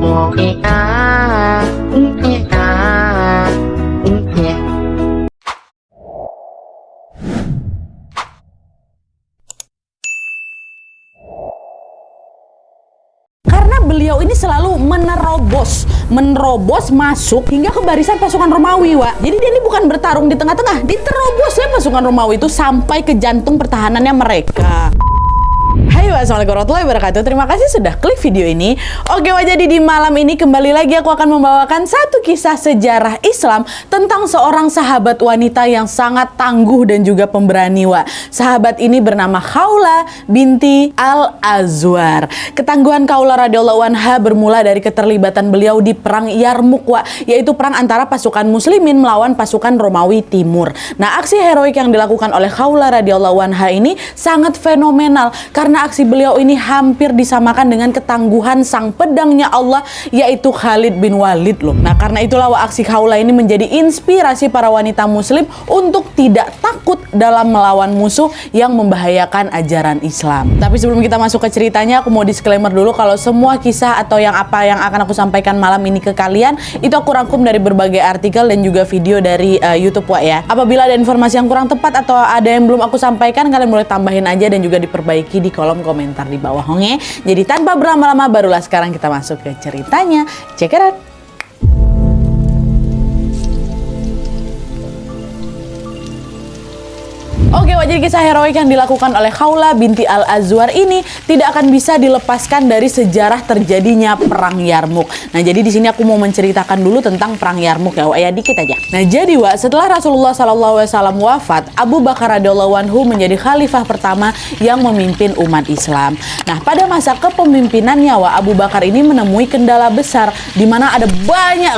Karena beliau ini selalu menerobos masuk hingga ke barisan pasukan Romawi, Wak. Jadi dia ini bukan bertarung di tengah-tengah, diterobosnya pasukan Romawi itu sampai ke jantung pertahanannya mereka. Hai, assalamualaikum warahmatullahi wabarakatuh. Terima kasih sudah klik video ini. Oke, Wak, jadi di malam ini kembali lagi aku akan membawakan satu kisah sejarah Islam tentang seorang sahabat wanita yang sangat tangguh dan juga pemberani, Wak. Sahabat ini bernama Khawlah binti Al-Azwar. Ketangguhan Khawlah radhiyallahu anha bermula dari keterlibatan beliau di perang Yarmuk, Wak, yaitu perang antara pasukan muslimin melawan pasukan Romawi Timur. Nah, aksi heroik yang dilakukan oleh Khawlah radhiyallahu anha ini sangat fenomenal karena aksi beliau ini hampir disamakan dengan ketangguhan sang pedangnya Allah, yaitu Khalid bin Walid loh. Nah, karena itulah aksi Khawlah ini menjadi inspirasi para wanita muslim untuk tidak takut dalam melawan musuh yang membahayakan ajaran Islam. Tapi sebelum kita masuk ke ceritanya, aku mau disclaimer dulu kalau semua kisah atau yang akan aku sampaikan malam ini ke kalian itu aku rangkum dari berbagai artikel dan juga video dari YouTube, Wak, ya. Apabila ada informasi yang kurang tepat atau ada yang belum aku sampaikan, kalian boleh tambahin aja dan juga diperbaiki di kolom komentar di bawah, oke? Jadi tanpa berlama-lama, barulah sekarang kita masuk ke ceritanya. Check it out. Oke, Wak, jadi kisah heroik yang dilakukan oleh Khawlah binti Al-Azwar ini tidak akan bisa dilepaskan dari sejarah terjadinya perang Yarmuk. Nah, jadi di sini aku mau menceritakan dulu tentang perang Yarmuk, ya, Wak, ya, dikit aja. Nah, jadi, Wak, setelah Rasulullah SAW wafat, Abu Bakar radhiyallahu anhu menjadi khalifah pertama yang memimpin umat Islam. Nah, pada masa kepemimpinannya, Wak, Abu Bakar ini menemui kendala besar di mana ada banyak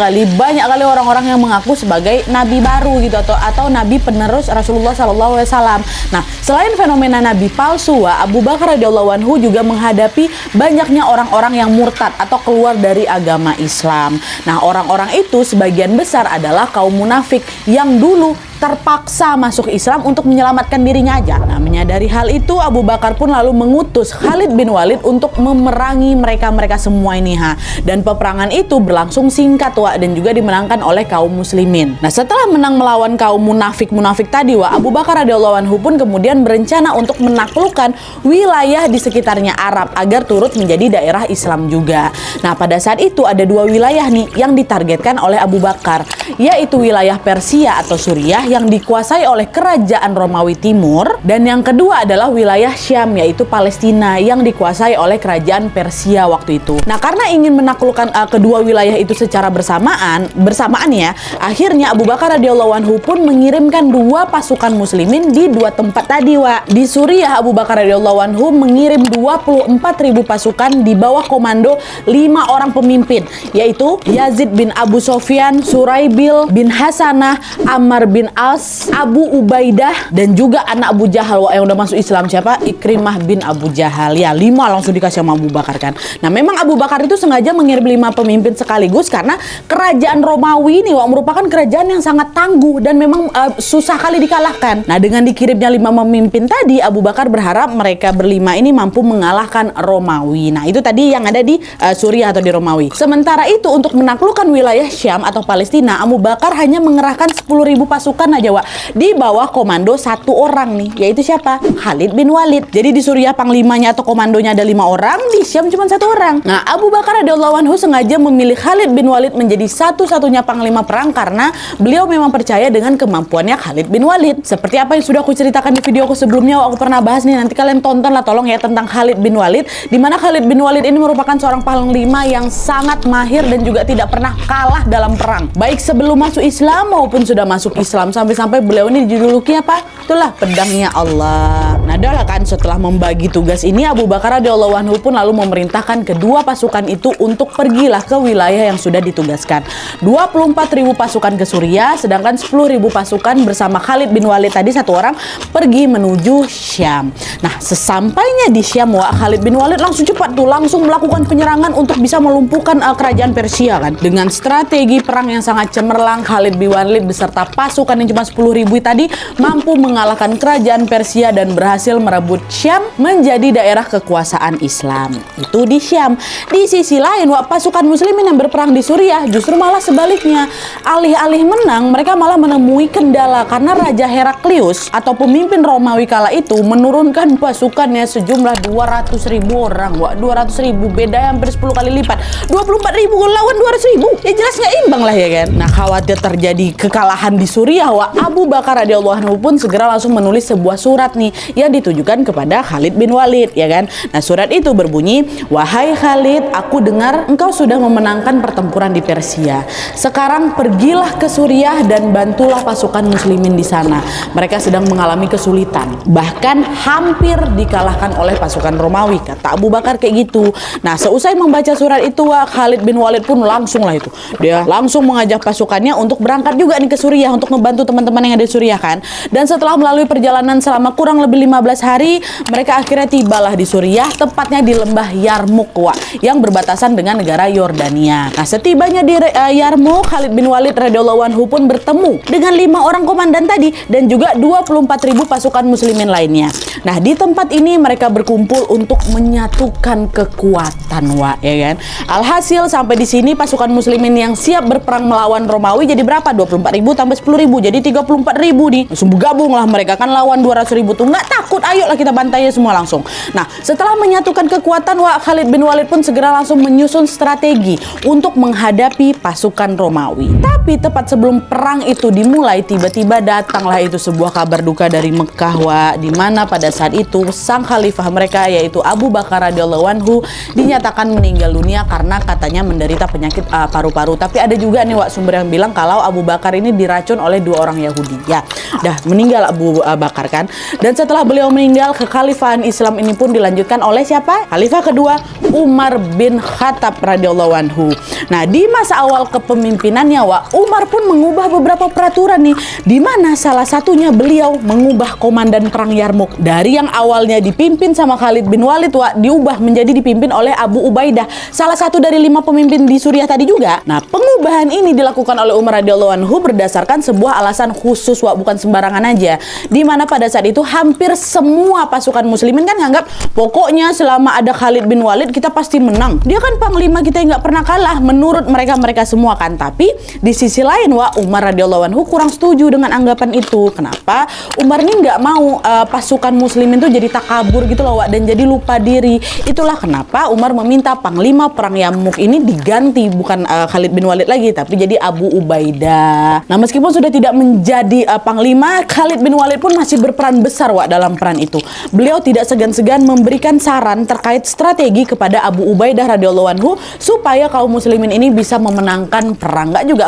kali orang-orang yang mengaku sebagai nabi baru gitu atau nabi penerus Rasulullah SAW. Nah, selain fenomena nabi palsu, Abu Bakar radhiyallahu anhu juga menghadapi banyaknya orang-orang yang murtad atau keluar dari agama Islam. Nah, orang-orang itu sebagian besar adalah kaum munafik yang dulu terpaksa masuk Islam untuk menyelamatkan dirinya aja. Nah, menyadari hal itu, Abu Bakar pun lalu mengutus Khalid bin Walid untuk memerangi mereka semua ini, Dan peperangan itu berlangsung singkat, Wak, dan juga dimenangkan oleh kaum muslimin. Nah, setelah menang melawan kaum munafik tadi, Wak, Abu Bakar radhiyallahu anhu pun kemudian berencana untuk menaklukkan wilayah di sekitarnya Arab agar turut menjadi daerah Islam juga. Nah, pada saat itu ada dua wilayah nih yang ditargetkan oleh Abu Bakar, yaitu wilayah Persia atau Suriah yang dikuasai oleh kerajaan Romawi Timur, dan yang kedua adalah wilayah Syam yaitu Palestina yang dikuasai oleh kerajaan Persia waktu itu. Nah, karena ingin menaklukkan kedua wilayah itu secara bersamaan ya, akhirnya Abu Bakar radhiyallahu anhu pun mengirimkan dua pasukan muslimin di dua tempat tadi, Wak. Di Suriah, Abu Bakar radhiyallahu anhu mengirim 24.000 pasukan di bawah komando 5 orang pemimpin, yaitu Yazid bin Abu Sofyan, Suraibil bin Hasanah, Ammar bin As, Abu Ubaidah, dan juga anak Abu Jahal, Wak, yang udah masuk Islam, siapa? Ikrimah bin Abu Jahal. Ya, 5 langsung dikasih sama Abu Bakar kan. Nah, memang Abu Bakar itu sengaja mengirim 5 pemimpin sekaligus karena kerajaan Romawi ini, Wak, merupakan kerajaan yang sangat tangguh dan memang susah kali dikalahkan. Nah, dengan dikirimnya 5 pemimpin tadi, Abu Bakar berharap mereka berlima ini mampu mengalahkan Romawi. Nah, itu tadi yang ada di Suriah atau di Romawi. Sementara itu, untuk menaklukkan wilayah Syam atau Palestina, Abu Bakar hanya mengerahkan 10.000 pasukan aja, Wak, di bawah komando satu orang nih, yaitu siapa? Khalid bin Walid. Jadi di Suriah panglimanya atau komandonya ada 5 orang, di Syam cuma 1 orang. Nah, Abu Bakar radhiyallahu anhu sengaja memilih Khalid bin Walid menjadi satu-satunya panglima perang karena beliau memang percaya dengan kemampuannya Khalid bin Walid. Seperti apa yang sudah aku ceritakan di videoku sebelumnya, aku pernah bahas nih, nanti kalian tonton lah tolong ya, tentang Khalid bin Walid, di mana Khalid bin Walid ini merupakan seorang panglima yang sangat mahir dan juga tidak pernah kalah dalam perang, baik sebelum masuk Islam maupun sudah masuk Islam, sampai-sampai beliau ini dijuluki apa? Itulah pedangnya Allah. Nah, adalah kan setelah membagi tugas ini, Abu Bakar radhiyallahu anhu pun lalu memerintahkan kedua pasukan itu untuk pergilah ke wilayah yang sudah ditugaskan. 24.000 pasukan ke Suriah, sedangkan 10.000 pasukan bersama Khalid bin Walid tadi 1 orang pergi menuju Syam. Nah, sesampainya di Syam, Wak, Khalid bin Walid langsung cepat tuh langsung melakukan penyerangan untuk bisa melumpuhkan kerajaan Persia kan. Dengan strategi perang yang sangat cemerlang, Khalid bin Walid beserta pasukan pasukan yang cuma 10.000 tadi mampu mengalahkan kerajaan Persia dan berhasil merebut Syam menjadi daerah kekuasaan Islam. Itu di Syam. Di sisi lain, pasukan muslimin yang berperang di Suriah justru malah sebaliknya. Alih-alih menang, mereka malah menemui kendala karena Raja Heraklius atau pemimpin Romawi kala itu menurunkan pasukannya sejumlah 200.000 orang. 200.000, beda hampir 10 kali lipat. 24.000 lawan 200.000. Ya jelas nggak imbang lah ya kan. Nah, khawatir terjadi kekalahan di Suriah, Abu Bakar radhiyallahu anhu pun segera langsung menulis sebuah surat nih yang ditujukan kepada Khalid bin Walid, ya kan. Nah, surat itu berbunyi, "Wahai Khalid, aku dengar engkau sudah memenangkan pertempuran di Persia. Sekarang pergilah ke Suriah dan bantulah pasukan muslimin di sana. Mereka sedang mengalami kesulitan. Bahkan hampir dikalahkan oleh pasukan Romawi," kata Abu Bakar kayak gitu. Nah, seusai membaca surat itu, Khalid bin Walid pun langsung lah itu. Dia langsung mengajak pasukannya untuk berangkat juga nih ke Suriah untuk membantu teman-teman yang ada di Suriah kan. Dan setelah melalui perjalanan selama kurang lebih 15 hari, mereka akhirnya tibalah di Suriah, tepatnya di lembah Yarmuk yang berbatasan dengan negara Yordania. Nah, setibanya di Yarmuk, Khalid bin Walid radhiyallahu anhu pun bertemu dengan 5 orang komandan tadi dan juga 24.000 pasukan muslimin lainnya. Nah, di tempat ini mereka berkumpul untuk menyatukan kekuatan, ya kan. Alhasil sampai di sini pasukan muslimin yang siap berperang melawan Romawi jadi berapa? 24.000 tambah 10.000 jadi 34.000 nih. Langsung bergabung lah mereka kan lawan 200.000 tuh. Nggak takut, ayolah kita bantai semua langsung. Nah, setelah menyatukan kekuatan, Khalid bin Walid pun segera langsung menyusun strategi untuk menghadapi pasukan Romawi. Tapi tepat sebelum perang itu dimulai, tiba-tiba datanglah itu sebuah kabar duka dari Mekah, di mana pada saat itu sang khalifah mereka yaitu Abu Bakar radhiyallahu anhu dinyatakan meninggal dunia karena katanya menderita penyakit paru-paru. Tapi ada juga nih sumber yang bilang kalau Abu Bakar ini diracun oleh 2 orang Yahudi. Ya, dah meninggal Abu Bakar kan. Dan setelah beliau meninggal, kekhalifahan Islam ini pun dilanjutkan oleh siapa? Khalifah kedua, Umar bin Khattab radhiyallahu anhu. Nah, di masa awal kepemimpinannya, Umar pun mengubah beberapa peraturan nih, di mana salah satunya beliau mengubah komandan perang Yarmuk dari yang awalnya dipimpin sama Khalid bin Walid, diubah menjadi dipimpin oleh Abu Ubaidah, salah satu dari 5 pemimpin di Suriah tadi juga. Nah, pengubahan ini dilakukan oleh Umar radhiyallahu anhu berdasarkan sebuah alasan khusus, bukan sembarangan aja. Di mana pada saat itu hampir semua pasukan muslimin kan nganggap pokoknya selama ada Khalid bin Walid kita pasti menang. Dia kan panglima kita yang nggak pernah kalah menurut mereka semua kan. Tapi di sisi lain, Umar radhiyallahu anhu kurang setuju dengan anggapan itu. Kenapa? Umar ini nggak mau pasukan muslimin itu jadi takabur gitu loh, dan jadi lupa diri. Itulah kenapa Umar meminta panglima perang Yarmuk ini diganti, bukan Khalid bin Walid lagi, tapi jadi Abu Ubaidah. Nah, meskipun sudah tidak menjadi panglima, Khalid bin Walid pun masih berperan besar dalam peran itu. Beliau tidak segan-segan memberikan saran terkait strategi kepada Abu Ubaidah radhiyallahu anhu supaya kaum muslimin ini bisa memenangkan perang. Nggak juga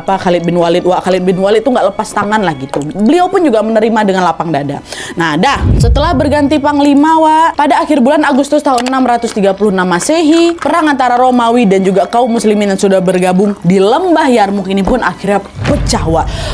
Khalid bin Walid. Khalid bin Walid itu nggak lepas tangan lah gitu. Beliau pun juga menerima dengan lapang dada. Nah, setelah berganti panglima, pada akhir bulan Agustus tahun 636 Masehi, perang antara Romawi dan juga kaum muslimin yang sudah bergabung di lembah Yarmuk ini pun akhirnya pecah.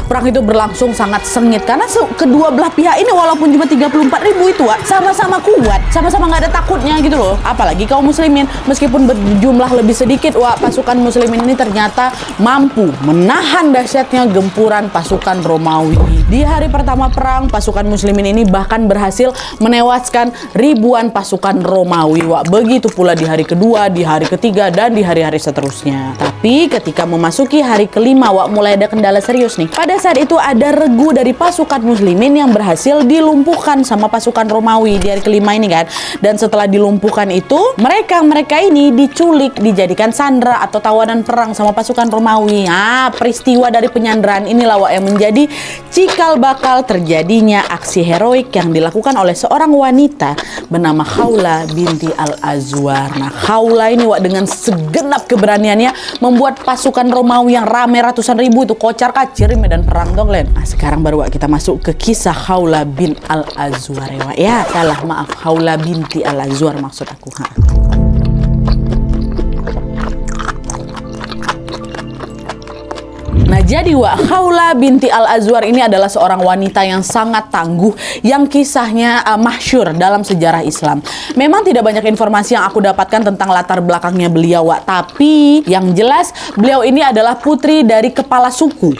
Perang itu berlangsung sangat sengit karena kedua belah pihak ini walaupun cuma 34.000 itu sama-sama kuat, sama-sama nggak ada takutnya gitu loh. Apalagi kaum muslimin meskipun berjumlah lebih sedikit, pasukan muslimin ini ternyata mampu menahan dahsyatnya gempuran pasukan Romawi. Di hari pertama perang, pasukan muslimin ini bahkan berhasil menewaskan ribuan pasukan Romawi. Begitu pula di hari kedua, di hari ketiga, dan di hari-hari seterusnya. Tapi ketika memasuki hari kelima, mulai ada kendala serius nih. Pada saat itu ada regu dari pasukan muslimin yang berhasil dilumpuhkan sama pasukan Romawi di hari kelima ini kan. Dan setelah dilumpuhkan itu, mereka ini diculik, dijadikan sandera atau tawanan perang sama pasukan Romawi. Peristiwa dari penyanderaan inilah yang menjadi cikal bakal terjadinya aksi heroik yang dilakukan oleh seorang wanita bernama Khawlah binti Al-Azwar. Nah, Khawlah ini dengan segenap keberaniannya membuat pasukan Romawi yang ramai ratusan ribu itu kocar-kacir medan perang dong, Len. Nah, sekarang baru kita masuk ke kisah Khawlah bin Al-Azwar ya. Salah, maaf, Khawlah binti Al-Azwar maksud aku. Nah, Jadi Khawla binti Al-Azwar ini adalah seorang wanita yang sangat tangguh, yang kisahnya masyhur dalam sejarah Islam. Memang tidak banyak informasi yang aku dapatkan tentang latar belakangnya beliau, tapi yang jelas beliau ini adalah putri dari kepala suku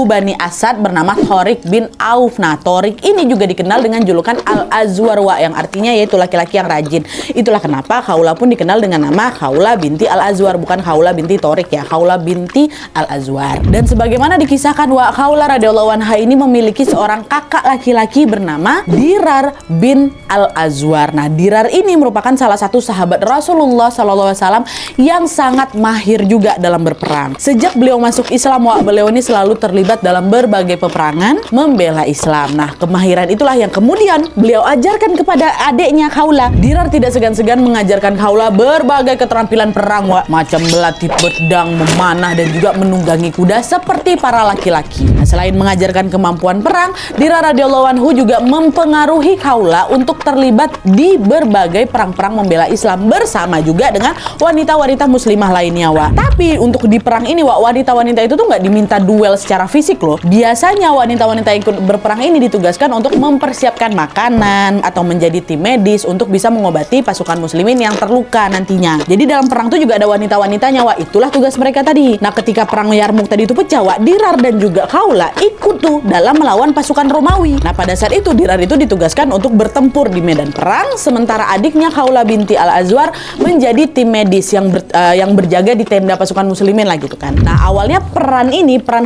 Bani Asad bernama Thorik bin Auf. Nah, Thorik ini juga dikenal dengan julukan Al-Azwar, yang artinya yaitu laki-laki yang rajin. Itulah kenapa Khawla pun dikenal dengan nama Khawla binti Al-Azwar, bukan Khawla binti Thorik ya, Khawla binti Al-Azwar. Dan sebagaimana dikisahkan, Khawla radhiyallahu anha ini memiliki seorang kakak laki-laki bernama Dirar bin Al-Azwar. Nah, Dirar ini merupakan salah satu sahabat Rasulullah SAW yang sangat mahir juga dalam berperang. Sejak beliau masuk Islam, beliau ini selalu terlibat dalam berbagai peperangan membela Islam. Nah, kemahiran itulah yang kemudian beliau ajarkan kepada adiknya Khawla. Dirar tidak segan-segan mengajarkan Khawla berbagai keterampilan perang, macam melatih pedang, memanah, dan juga menunggangi kuda seperti para laki-laki. Nah, selain mengajarkan kemampuan perang, Dirar radhiyallahu anhu juga mempengaruhi Khawla untuk terlibat di berbagai perang-perang membela Islam bersama juga dengan wanita-wanita muslimah lainnya, Tapi untuk di perang ini, wanita-wanita itu tuh nggak diminta duel secara fisik loh. Biasanya wanita-wanita yang ikut berperang ini ditugaskan untuk mempersiapkan makanan atau menjadi tim medis untuk bisa mengobati pasukan muslimin yang terluka nantinya. Jadi dalam perang itu juga ada wanita-wanitanya, itulah tugas mereka tadi. Nah, ketika perang Yarmuk tadi itu pecah, Dirar dan juga Khawla ikut tuh dalam melawan pasukan Romawi. Nah, pada saat itu Dirar itu ditugaskan untuk bertempur di medan perang, sementara adiknya Khawla binti Al-Azwar menjadi tim medis yang berjaga di tenda pasukan muslimin lah gitu kan. Nah, awalnya peran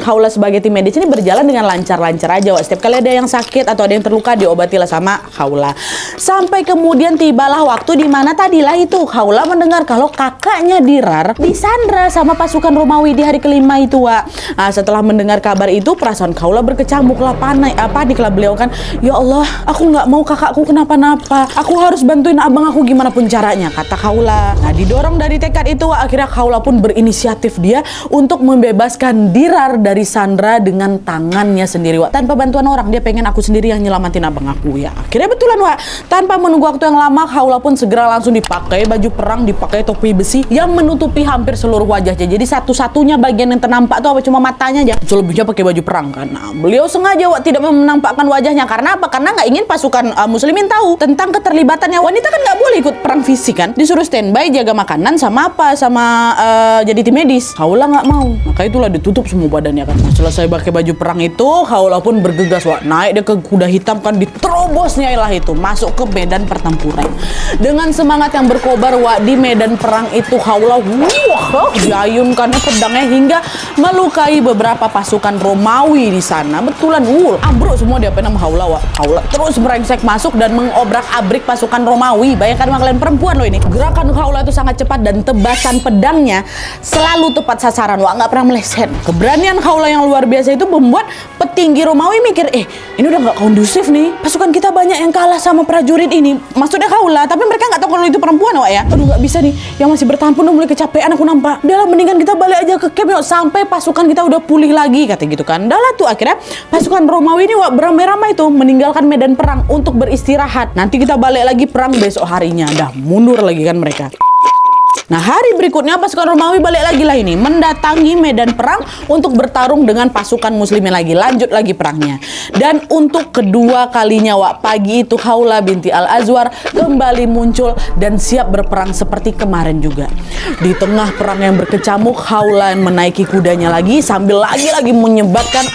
Khawla sebagai tim medis ini berjalan dengan lancar-lancar aja, Setiap kali ada yang sakit atau ada yang terluka, diobatilah sama Khawla. Sampai kemudian tibalah waktu di mana tadilah itu Khawla mendengar kalau kakaknya Dirar disandra sama pasukan Romawi di hari kelima itu, Nah, setelah mendengar kabar itu, perasaan Khawla berkecamuk lah, panik lah beliau kan. Ya Allah, aku nggak mau kakakku kenapa-napa. Aku harus bantuin abang aku gimana pun caranya, kata Khawla. Nah, didorong dari tekad itu, akhirnya Khawla pun berinisiatif dia untuk membebaskan Dirar dari sandra dengan tangannya sendiri, tanpa bantuan orang. Dia pengen aku sendiri yang nyelamatin abang aku ya. Akhirnya betulan, tanpa menunggu waktu yang lama, Khawla pun segera langsung dipakai baju perang, dipakai topi besi yang menutupi hampir seluruh wajahnya. Jadi satu-satunya bagian yang ternampak tuh cuma matanya aja. Selebihnya pakai baju perang kan. Nah, beliau sengaja tidak menampakkan wajahnya. Karena apa? Karena nggak ingin pasukan muslimin tahu tentang keterlibatannya. Wanita kan nggak boleh ikut perang fisik kan. Disuruh standby, jaga makanan sama jadi tim medis. Khawla nggak mau. Maka itulah ditutup semua badannya kan. Nah, selesai pakai baju perang itu, Khawla pun bergegas, naik dia ke kuda hitam kan, diterobosnya lah itu masuk ke medan pertempuran. Dengan semangat yang berkobar, di medan perang itu Khawla diayunkannya pedangnya hingga melukai beberapa pasukan Romawi di sana. Betulan ambruk semua dia sama Khawla, Khawla terus merengsek masuk dan mengobrak-abrik pasukan Romawi. Bayangkan kalian, perempuan loh ini. Gerakan Khawla itu sangat cepat dan tebasan pedangnya selalu tepat sasaran, nggak pernah meleset. Keberanian Khawla yang luar biasa itu membuat petinggi Romawi mikir, ini udah nggak kondusif nih. Pasukan kita banyak yang kalah sama prajurit ini. Maksudnya Khawla, tapi mereka nggak tahu kalau itu perempuan, ya. Aduh, nggak bisa nih. Yang masih bertahan pun udah mulai kecapean, aku nampak. Udahlah, mendingan kita balik aja ke camp, sampai pasukan kita udah pulih lagi, kata gitu kan. Udahlah tuh, akhirnya pasukan Romawi ini beramai-ramai tuh meninggalkan medan perang untuk beristirahat. Nanti kita balik lagi perang besok harinya. Dah mundur lagi kan mereka. Nah, hari berikutnya pasukan Romawi balik lagi lah ini, mendatangi medan perang untuk bertarung dengan pasukan muslimin lagi, lanjut lagi perangnya. Dan untuk kedua kalinya, pagi itu Khawla binti Al-Azwar kembali muncul dan siap berperang seperti kemarin juga. Di tengah perang yang berkecamuk, Khawla menaiki kudanya lagi sambil lagi-lagi menyebetkan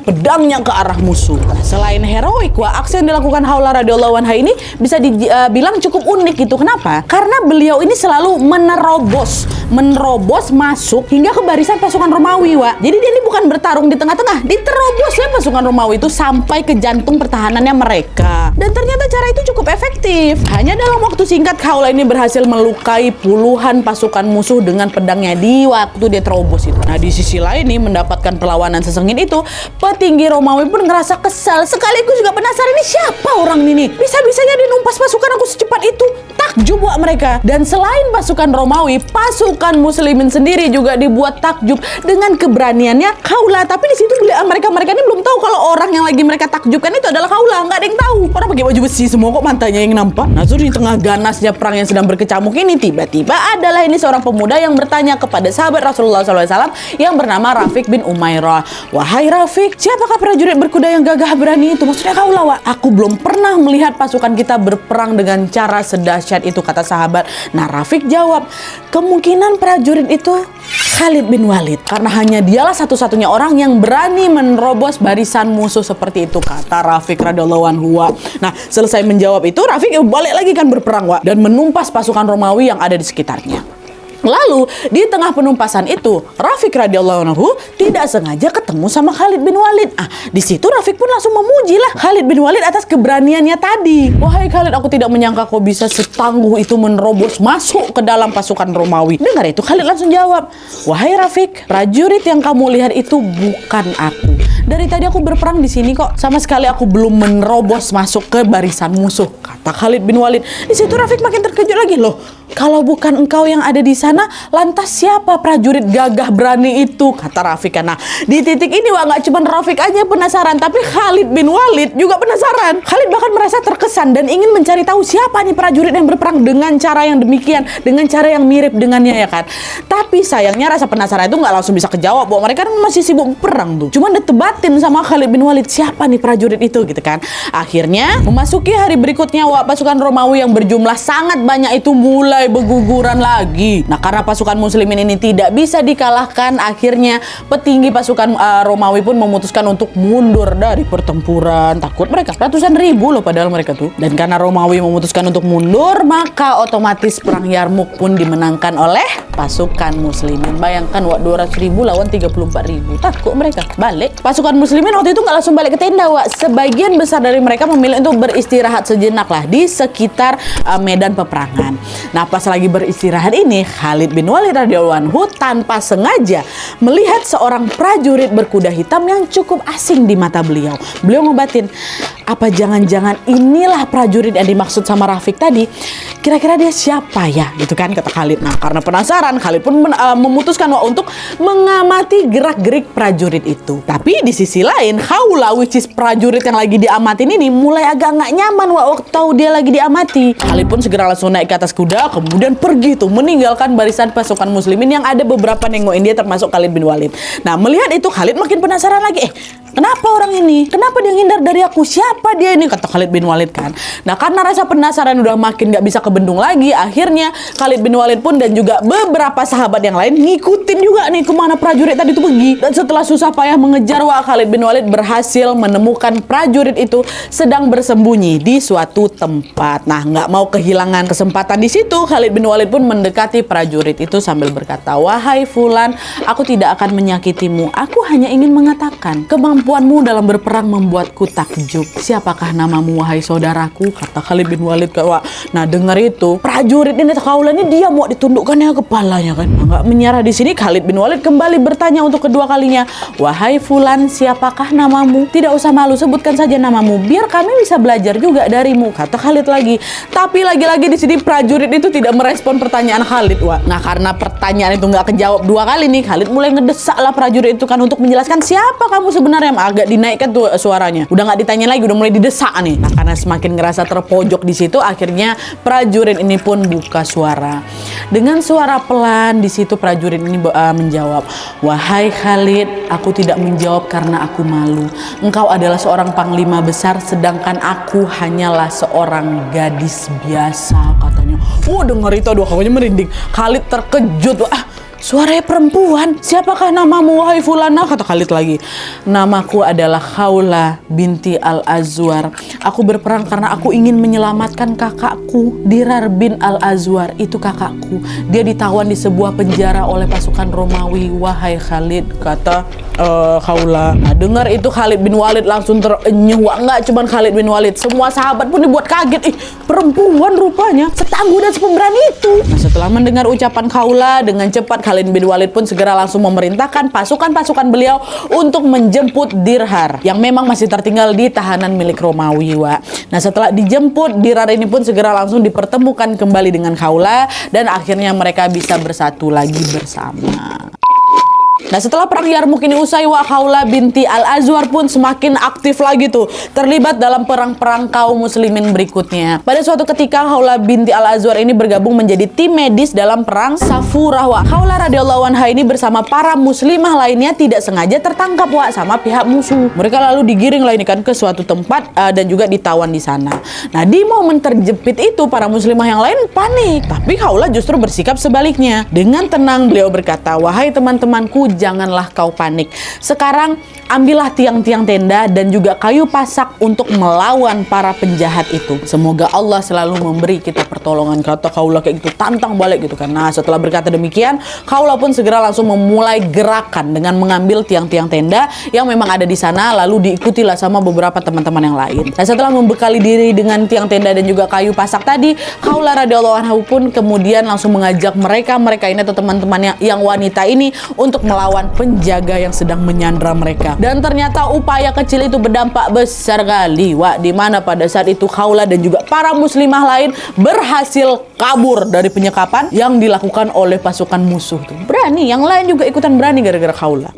pedangnya ke arah musuh. Nah, selain heroik, aksi yang dilakukan Khawla radhiyallahu anha ini bisa dibilang cukup unik gitu. Kenapa? Karena beliau ini selalu menerobos masuk hingga ke barisan pasukan Romawi, Jadi dia ini bukan bertarung di tengah-tengah, diterobos ya pasukan Romawi itu sampai ke jantung pertahanannya mereka. Dan ternyata cara itu cukup efektif. Hanya dalam waktu singkat, Khawla ini berhasil melukai puluhan pasukan musuh dengan pedangnya di waktu dia terobos itu. Nah, di sisi lain nih, mendapatkan perlawanan sesengit itu, petinggi Romawi pun ngerasa kesal, sekaligus juga penasaran, ini siapa orang ini? Bisa-bisanya dia numpas pasukan aku secepat itu. takjub wak mereka. Dan selain pasukan Romawi, pasukan Muslimin sendiri juga dibuat takjub dengan keberaniannya Khawlah. Tapi di situ mereka ini belum tahu kalau orang yang lagi mereka takjubkan itu adalah Khawlah. Nggak ada yang tahu. Orang pakai baju besi semua kok matanya yang nampak. Nah, di tengah ganasnya perang yang sedang berkecamuk ini, tiba-tiba adalah ini seorang pemuda yang bertanya kepada sahabat Rasulullah SAW yang bernama Rafiq bin Umairah. Wahai Rafiq, siapakah prajurit berkuda yang gagah berani itu? Maksudnya Khawlah, wak. Aku belum pernah melihat pasukan kita berperang dengan cara sedahsyat itu, kata sahabat. Nah, Rafiq jawab, kemungkinan prajurit itu Khalid bin Walid, karena hanya dialah satu-satunya orang yang berani menerobos barisan musuh seperti itu, kata Rafiq radhiyallahu anhu. Nah, selesai menjawab itu, Rafiq balik lagi kan berperang, wak, dan menumpas pasukan Romawi yang ada di sekitarnya. Lalu di tengah penumpasan itu, Rafiq radhiyallahu anhu tidak sengaja ketemu sama Khalid bin Walid. Di situ Rafiq pun langsung memujilah Khalid bin Walid atas keberaniannya tadi. Wahai Khalid, aku tidak menyangka kau bisa setangguh itu menerobos masuk ke dalam pasukan Romawi. Dengar itu, Khalid langsung jawab, wahai Rafiq, prajurit yang kamu lihat itu bukan aku. Dari tadi aku berperang di sini kok. Sama sekali aku belum menerobos masuk ke barisan musuh, kata Khalid bin Walid. Di situ Rafiq makin terkejut lagi, loh. Kalau bukan engkau yang ada di sana, lantas siapa prajurit gagah berani itu? Kata Rafiq. Nah, di titik ini wah, nggak cuma Rafiq aja penasaran, tapi Khalid bin Walid juga penasaran. Khalid bahkan merasa terkesan dan ingin mencari tahu siapa nih prajurit yang berperang dengan cara yang demikian, dengan cara yang mirip dengannya, ya kan. Tapi sayangnya rasa penasaran itu nggak langsung bisa kejawab, bahwa mereka kan masih sibuk perang tuh. Cuman debatin sama Khalid bin Walid, siapa nih prajurit itu gitu kan. Akhirnya memasuki hari berikutnya, wah, pasukan Romawi yang berjumlah sangat banyak itu mulai berguguran lagi. Nah, karena pasukan Muslimin ini tidak bisa dikalahkan, akhirnya petinggi pasukan Romawi pun memutuskan untuk mundur dari pertempuran. Takut mereka, ratusan ribu loh padahal mereka tuh. Dan karena Romawi memutuskan untuk mundur, maka otomatis perang Yarmuk pun dimenangkan oleh pasukan Muslimin. Bayangkan, wak, 200 ribu lawan 34 ribu. Takut mereka, balik. Pasukan Muslimin waktu itu nggak langsung balik ke tenda, wak. Sebagian besar dari mereka memilih untuk beristirahat sejenak lah di sekitar medan peperangan. Nah, pas lagi beristirahat ini, Khalid bin Walid radhiyallahu anhu tanpa sengaja melihat seorang prajurit berkuda hitam yang cukup asing di mata beliau. Beliau ngobatin, apa jangan-jangan inilah prajurit yang dimaksud sama Rafiq tadi? Kira-kira dia siapa ya? Gitu kan, kata Khalid. Nah, karena penasaran, Khalid pun memutuskan untuk mengamati gerak-gerik prajurit itu. Tapi di sisi lain, Khawlah, which is prajurit yang lagi diamatin ini, mulai agak nggak nyaman waktu tahu dia lagi diamati. Khalid pun segera langsung naik ke atas kuda, kemudian pergi tuh meninggalkan barisan pasukan Muslimin yang ada beberapa nengokin dia, termasuk Khalid bin Walid. Nah, melihat itu Khalid makin penasaran lagi. Kenapa orang ini? Kenapa dia ngindar dari aku? Siapa dia ini? Kata Khalid bin Walid kan. Nah, karena rasa penasaran udah makin gak bisa kebendung lagi, akhirnya Khalid bin Walid pun dan juga beberapa sahabat yang lain ngikutin juga nih kemana prajurit tadi itu pergi. Dan setelah susah payah mengejar, wah, Khalid bin Walid berhasil menemukan prajurit itu sedang bersembunyi di suatu tempat. Nah, nggak mau kehilangan kesempatan di situ, Khalid bin Walid pun mendekati prajurit itu sambil berkata, wahai Fulan, aku tidak akan menyakitimu. Aku hanya ingin mengatakan, kemampuanmu dalam berperang membuatku takjub. Siapakah namamu, wahai saudaraku? Kata Khalid bin Walid. Nah, dengar itu, prajurit ini Khawlah ini dia mau ditundukkan ya kepalanya kan. Nggak menyerah di sini, Khalid bin Walid kembali bertanya untuk kedua kalinya, wahai Fulan, siapakah namamu? Tidak usah malu, sebutkan saja namamu, biar kami bisa belajar juga darimu. Kata Khalid lagi. Tapi lagi-lagi di sini prajurit itu tidak merespon pertanyaan Khalid, wah. Nah, karena pertanyaan itu nggak kejawab dua kali nih, Khalid mulai ngedesak lah prajurit itu kan untuk menjelaskan siapa kamu sebenarnya. Agak dinaikkan tuh suaranya. Udah nggak ditanya lagi, udah mulai didesak nih. Nah, karena semakin ngerasa terpojok di situ, akhirnya prajurit ini pun buka suara. Dengan suara pelan di situ prajurit ini menjawab, wahai Khalid, aku tidak menjawab karena aku malu. Engkau adalah seorang panglima besar, sedangkan aku hanyalah seorang gadis biasa, katanya. Denger itu, aduh, kamunya merinding. Khalid terkejut, suaranya perempuan. Siapakah namamu, wahai Fulana? Kata Khalid lagi. Namaku adalah Khawlah binti Al-Azwar. Aku berperang karena aku ingin menyelamatkan kakakku, Dirar bin Al-Azwar. Itu kakakku. Dia ditawan di sebuah penjara oleh pasukan Romawi, wahai Khalid. Kata Khawla. Nah, dengar itu Khalid bin Walid langsung terenyuh. Wah, nggak cuman Khalid bin Walid, semua sahabat pun dibuat kaget. Perempuan rupanya setangguh dan sepemberani itu. Nah, setelah mendengar ucapan Khawla, dengan cepat Khalid bin Walid pun segera langsung memerintahkan pasukan-pasukan beliau untuk menjemput Dirhar yang memang masih tertinggal di tahanan milik Romawi, Wak. Nah, setelah dijemput, Dirhar ini pun segera langsung dipertemukan kembali dengan Khawla dan akhirnya mereka bisa bersatu lagi bersama. Nah, setelah perang Yarmuk ini usai, Wak, Khawla binti Al-Azwar pun semakin aktif lagi tuh, terlibat dalam perang-perang kaum muslimin berikutnya. Pada suatu ketika, Khawla binti Al-Azwar ini bergabung menjadi tim medis dalam perang Safurah, Wak. Khawla radhiyallahu anha ini bersama para muslimah lainnya tidak sengaja tertangkap, Wak, sama pihak musuh. Mereka lalu digiring lah ini kan ke suatu tempat dan juga ditawan di sana. Nah, di momen terjepit itu para muslimah yang lain panik, tapi Khawla justru bersikap sebaliknya. Dengan tenang beliau berkata, "Wahai teman-temanku, janganlah kau panik. Sekarang ambillah tiang-tiang tenda dan juga kayu pasak untuk melawan para penjahat itu. Semoga Allah selalu memberi kita pertolongan." Kata Khawla kayak gitu, tantang balik gitu kan. Nah, setelah berkata demikian, Khawla pun segera langsung memulai gerakan dengan mengambil tiang-tiang tenda yang memang ada di sana, lalu diikutilah sama beberapa teman-teman yang lain. Nah, setelah membekali diri dengan tiang tenda dan juga kayu pasak tadi, Khawla radhiyallahu anha pun kemudian langsung mengajak mereka ini atau teman-temannya yang wanita ini untuk melawan penjaga yang sedang menyandra mereka. Dan ternyata upaya kecil itu berdampak besar kali, Wak, di mana pada saat itu Khawla dan juga para muslimah lain berhasil kabur dari penyekapan yang dilakukan oleh pasukan musuh tuh. Berani, yang lain juga ikutan berani gara-gara Khawla.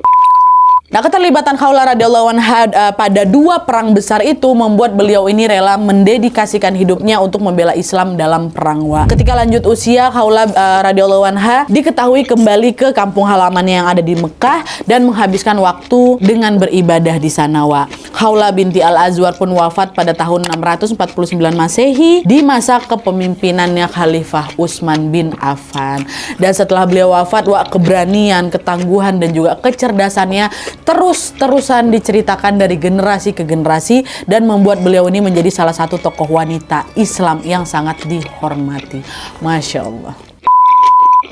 Nah, keterlibatan Khawla radhiyallahu anha pada dua perang besar itu membuat beliau ini rela mendedikasikan hidupnya untuk membela Islam dalam perang, Wak. Ketika lanjut usia, Khawla radhiyallahu anha diketahui kembali ke kampung halamannya yang ada di Mekah dan menghabiskan waktu dengan beribadah di sana, Wak. Khawla binti Al-Azwar pun wafat pada tahun 649 Masehi di masa kepemimpinannya Khalifah Utsman bin Affan. Dan setelah beliau wafat, Wak, keberanian, ketangguhan dan juga kecerdasannya terus-terusan diceritakan dari generasi ke generasi dan membuat beliau ini menjadi salah satu tokoh wanita Islam yang sangat dihormati. Masya Allah.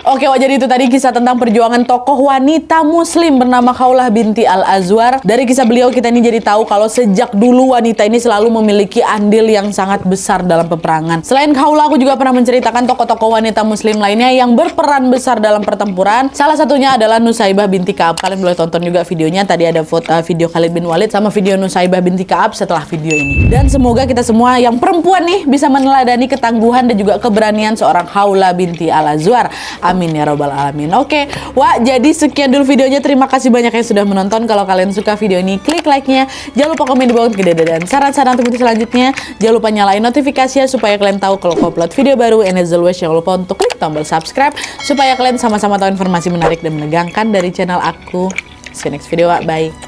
Oke, Wak, jadi itu tadi kisah tentang perjuangan tokoh wanita muslim bernama Khawla binti Al-Azwar. Dari kisah beliau kita ini jadi tahu kalau sejak dulu wanita ini selalu memiliki andil yang sangat besar dalam peperangan. Selain Khawla, aku juga pernah menceritakan tokoh-tokoh wanita muslim lainnya yang berperan besar dalam pertempuran. Salah satunya adalah Nusaybah binti Ka'ab. Kalian boleh tonton juga videonya. Tadi ada video Khalid bin Walid sama video Nusaybah binti Ka'ab setelah video ini. Dan semoga kita semua yang perempuan nih bisa meneladani ketangguhan dan juga keberanian seorang Khawla binti Al-Azwar. Amin ya robbal alamin. Oke, Wak, jadi sekian dulu videonya. Terima kasih banyak yang sudah menonton. Kalau kalian suka video ini, klik like-nya. Jangan lupa komen di bawah untuk ide dan saran-saran untuk video selanjutnya. Jangan lupa nyalain notifikasinya supaya kalian tahu kalau aku upload video baru. And as always, jangan lupa untuk klik tombol subscribe supaya kalian sama-sama tahu informasi menarik dan menegangkan dari channel aku. See you next video, Wak. Bye.